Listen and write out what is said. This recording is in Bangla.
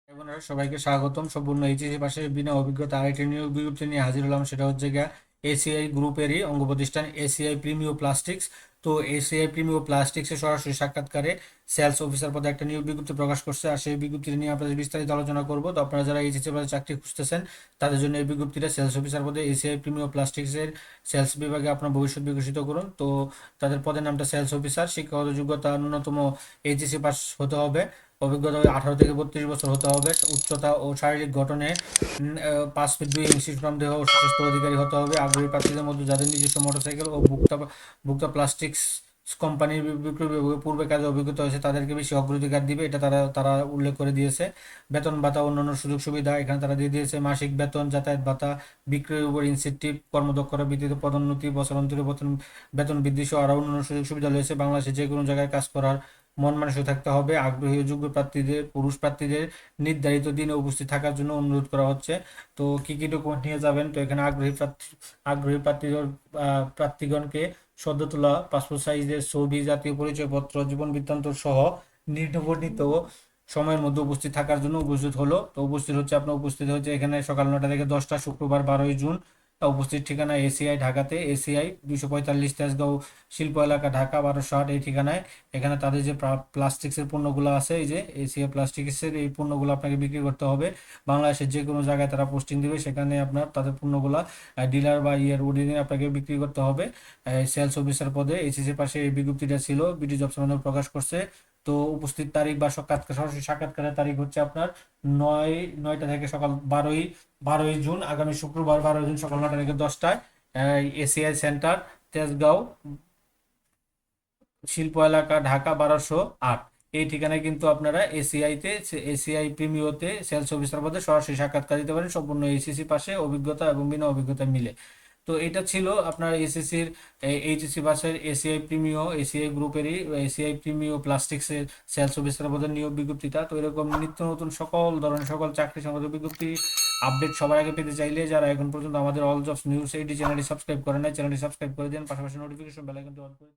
বন্ধুরা সবাইকে স্বাগতম। সম্পূর্ণ এইচএসসি পাশে বিনা অভিজ্ঞতা আরেকটি নিয়োগ বিজ্ঞপ্তি নিয়ে হাজির হলাম। সেটা হচ্ছে গিয়া এসিআই গ্রুপেরই অঙ্গ প্রতিষ্ঠান এসিআই প্রিমিও প্লাস্টিক্স। তো এসিআই প্রিমিও প্লাস্টিক্সে সরাসরি সাক্ষাৎকারে সেলস অফিসার পদে একটা নিয়োগ বিজ্ঞপ্তি প্রকাশ করছে। আর সেই বিজ্ঞপ্তিটি নিয়ে আপনাদের বিস্তারিত আলোচনা করব। তো আপনারা যারা এইচএসসি পাশে চাকরি খুঁজতেছেন তাদের জন্য এই বিজ্ঞপ্তিটা সেলস অফিসার পদে এসিআই প্রিমিও প্লাস্টিক্সের সেলস বিভাগে আপনার ভবিষ্যৎ বিকশিত করুন। তো তাদের পদের নামটা সেলস অফিসার। শিক্ষাগত যোগ্যতা ন্যূনতম এইচএসসি পাস হতে হবে। অভিজ্ঞতা 18 থেকে 32 বছর হতে হবে। উচ্চতা ও শারীরিক গঠনে 5 ফিট 2 ইঞ্চি সুঠাম দেহ ও সুস্বাস্থ্য অধিকারী হতে হবে। আগ্রহী প্রার্থীদের মধ্যে যাদের নিজস্ব মোটরসাইকেল ও ভুক্তা প্লাস্টিক্স কোম্পানির বিক্রয় বিভাগে পূর্বে কাজে অভিজ্ঞতা হয়েছে তাদেরকে বেশি অগ্রাধিকার দিবে, এটা তারা তারা উল্লেখ করে দিয়েছে। বেতন ভাতা অন্যান্য সুযোগ সুবিধা এখানে তারা দিয়ে দিয়েছে। মাসিক বেতন, যাতায়াত ভাতা, বিক্রয়ের উপর ইনসেন্টিভ, কর্মদক্ষতা ভিত্তিতে পদোন্নতি, বছরান্তির বেতন বেতন বৃদ্ধি সহ আরও অন্যান্য সুযোগ সুবিধা রয়েছে। বাংলাদেশে যে কোনো জায়গায় কাজ করার মন মানসিক থাকতে হবে। আগ্রহী ও যোগ্য প্রার্থীদের, পুরুষ প্রার্থীদের নির্ধারিত দিনে উপস্থিত থাকার জন্য অনুরোধ করা হচ্ছে। তো কি কি ডকুমেন্ট নিয়ে যাবেন? তো এখানে আগ্রহী প্রার্থীগণকে সদ্য তোলা পাসপোর্ট সাইজের ছবি, জাতীয় পরিচয়পত্র, জীবন বৃত্তান্ত সহ নির্ধারিত সময়ের মধ্যে উপস্থিত থাকার জন্য উপস্থিত হলো। তো উপস্থিত হচ্ছে, আপনার উপস্থিত হচ্ছে এখানে সকাল 9টা থেকে 10টা, শুক্রবার 12ই জুন। উপস্থিত ঠিকানা এসিআই ঢাকাতে, এসিআই 245 তেজগাঁও শিল্প এলাকা, ঢাকা 1208 এই ঠিকানায়। এখানে তাদের যে প্লাস্টিক্সের পণ্যগুলো আছে, এই যে এসিআই প্লাস্টিক্সের এই পণ্যগুলো আপনাকে বিক্রি করতে হবে। বাংলাদেশের যে কোনো জায়গায় তারা পোস্টিং দিবে, সেখানে আপনার তাদের পণ্যগুলা ডিলার বা ইয়ের অধীনে আপনাকে বিক্রি করতে হবে। সেলস অফিসার পদে এইচএসসি পাশে এই বিজ্ঞপ্তিটা ছিল, বিডি জবস মাধ্যমে প্রকাশ করছে। তো উপস্থিত তারিখ বা সরাসরি সাক্ষাৎকারের তারিখ হচ্ছে আপনার 9টা থেকে সকাল 12ই জুন, আগামী শুক্রবার 12ই জুন সকাল 9টা থেকে 10টায়। এসিআই সেন্টার, তেজগাঁও শিল্প এলাকা, ঢাকা 1208 এই ঠিকানায় কিন্তু আপনারা এসিআই প্রিমিওতে সেলস অফিসার পদে সরাসরি সাক্ষাৎকার দিতে পারেন, সম্পূর্ণ এইচএসসি পাশে অভিজ্ঞতা এবং বিনা অভিজ্ঞতা মিলে। তো এটা ছিল আপনার এসএসসির এইচএসসি পাশের এসিআই গ্রুপেরই এসিআই প্রিমিও প্লাস্টিক্সের সেলস অফিসার পদের নিয়োগ বিজ্ঞপ্তিটা। তো এরকম নিত্য নতুন সকল ধরনের সকল চাকরি সংক্রান্ত বিজ্ঞপ্তি আপডেট সবার আগে পেতে চাইলে যারা এখন পর্যন্ত আমাদের অল জবস নিউজ এইটি চ্যানেলটি সাবস্ক্রাইব করেন নাই, চ্যানেলটি সাবস্ক্রাইব করে দেন, পাশাপাশি নোটিফিকেশন বেল আইকনটি অন করে